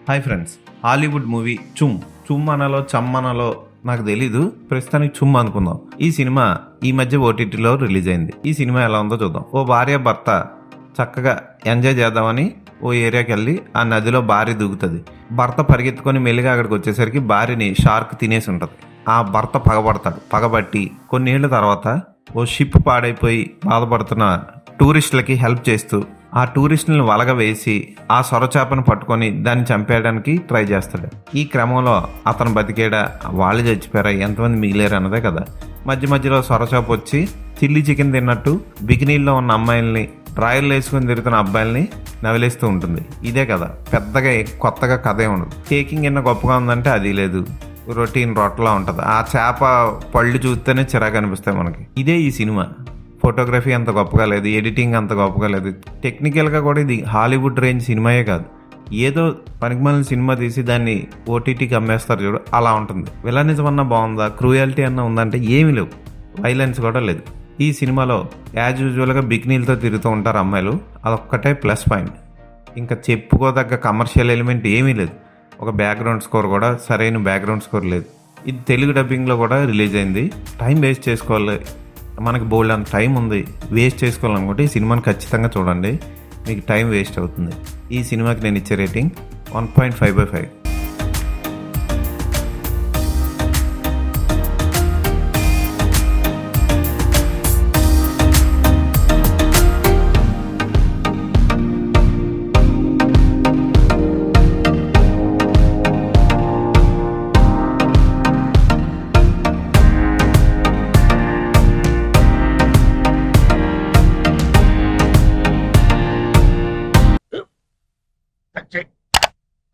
Hi friends, Hollywood movie చుమ్ అనాలో cham అనాలో నాకు తెలీదు, ప్రస్తుతానికి చుమ్ అనుకుందాం. ఈ సినిమా ఈ మధ్య ఓటీటీలో రిలీజ్ అయింది. ఈ సినిమా ఎలా ఉందో చూద్దాం. ఓ భార్య భర్త చక్కగా ఎంజాయ్ చేద్దామని ఓ ఏరియాకి వెళ్ళి ఆ నదిలో భార్య దూకుతుంది. భర్త పరిగెత్తుకొని మెల్లిగా అక్కడికి వచ్చేసరికి భార్యని షార్క్ తినేసి ఉంటుంది. ఆ భర్త పగబడతాడు. పగబట్టి కొన్నేళ్ల తర్వాత ఓ షిప్ పాడైపోయి బాధపడుతున్న టూరిస్టులకి హెల్ప్ చేస్తూ ఆ టూరిస్టులను వలగ వేసి ఆ సొరచేపను పట్టుకొని దాన్ని చంపేయడానికి ట్రై చేస్తాడు. ఈ క్రమంలో అతను బతికేడా, వాళ్ళు చచ్చిపోయారా, ఎంతమంది మిగిలేరు అన్నదే కదా. మధ్య మధ్యలో సొరచేప వచ్చి చిల్లీ చికెన్ తిన్నట్టు బికినీల్లో ఉన్న అమ్మాయిల్ని, డ్రాయర్లు వేసుకుని తిరుగుతున్న అబ్బాయిల్ని నవిలేస్తూ ఉంటుంది. ఇదే కదా, పెద్దగా కొత్తగా కథే ఉండదు. కేకింగ్ ఎన్న గొప్పగా ఉందంటే అది లేదు, రొటీన్ రొట్టలా ఉంటుంది. ఆ చేప పళ్ళు చూస్తేనే చిరాకు అనిపిస్తాయి మనకి. ఇదే ఈ సినిమా. ఫోటోగ్రఫీ అంత గొప్పగా లేదు, ఎడిటింగ్ అంత గొప్పగా లేదు, టెక్నికల్గా కూడా ఇది హాలీవుడ్ రేంజ్ సినిమాయే కాదు. ఏదో పనికిమాలిన సినిమా తీసి దాన్ని ఓటీటీకి అమ్మేస్తారు చూడు, అలా ఉంటుంది. విలనిజం అన్న బాగుందా, క్రూయాలిటీ అన్న ఉందంటే ఏమీ లేవు, వైలెన్స్ కూడా లేదు. ఈ సినిమాలో యాజ్ యూజువల్గా బికినీలతో తిరుగుతూ ఉంటారు అమ్మాయిలు, అదొక్కటే ప్లస్ పాయింట్. ఇంకా చెప్పుకోదగ్గ కమర్షియల్ ఎలిమెంట్ ఏమీ లేదు. ఒక బ్యాక్గ్రౌండ్ స్కోర్ కూడా సరైన బ్యాక్గ్రౌండ్ స్కోర్ లేదు. ఇది తెలుగు డబ్బింగ్లో కూడా రిలీజ్ అయింది. టైం వేస్ట్ చేసుకోవాలి, మనకి బోల్డ్ అంత టైం ఉంది. వేస్ట్ చేసుకోవాలనుకుంటే ఈ సినిమాని ఖచ్చితంగా చూడండి, మీకు టైం వేస్ట్ అవుతుంది. ఈ సినిమాకి నేను ఇచ్చే రేటింగ్ 1.5/5.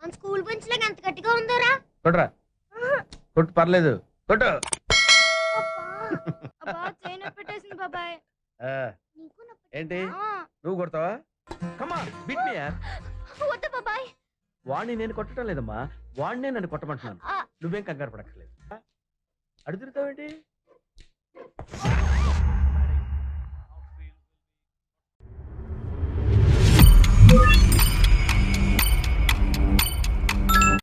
మన స్కూల్ బెంచ్ లాగా ఎంత గట్టిగా ఉందోరా. కొట్రా, కొట్టు, పర్లేదు, కొట్టు. అబ్బా చైన్ పెట్టేసింది బాబాయ్. ఆ, నీకు ఏంటి నువ్వు కొడతావా? కమా బిట్ మీ యార్. వద్దు బాబాయ్. వాడిని నేను కొట్టడం లేదమ్మా, వాడినే నన్ను కొట్టమంటున్నాను. ఆ. నువ్వేం కంగారు పడక్కర్లేదు. అడుగుతావేంటి?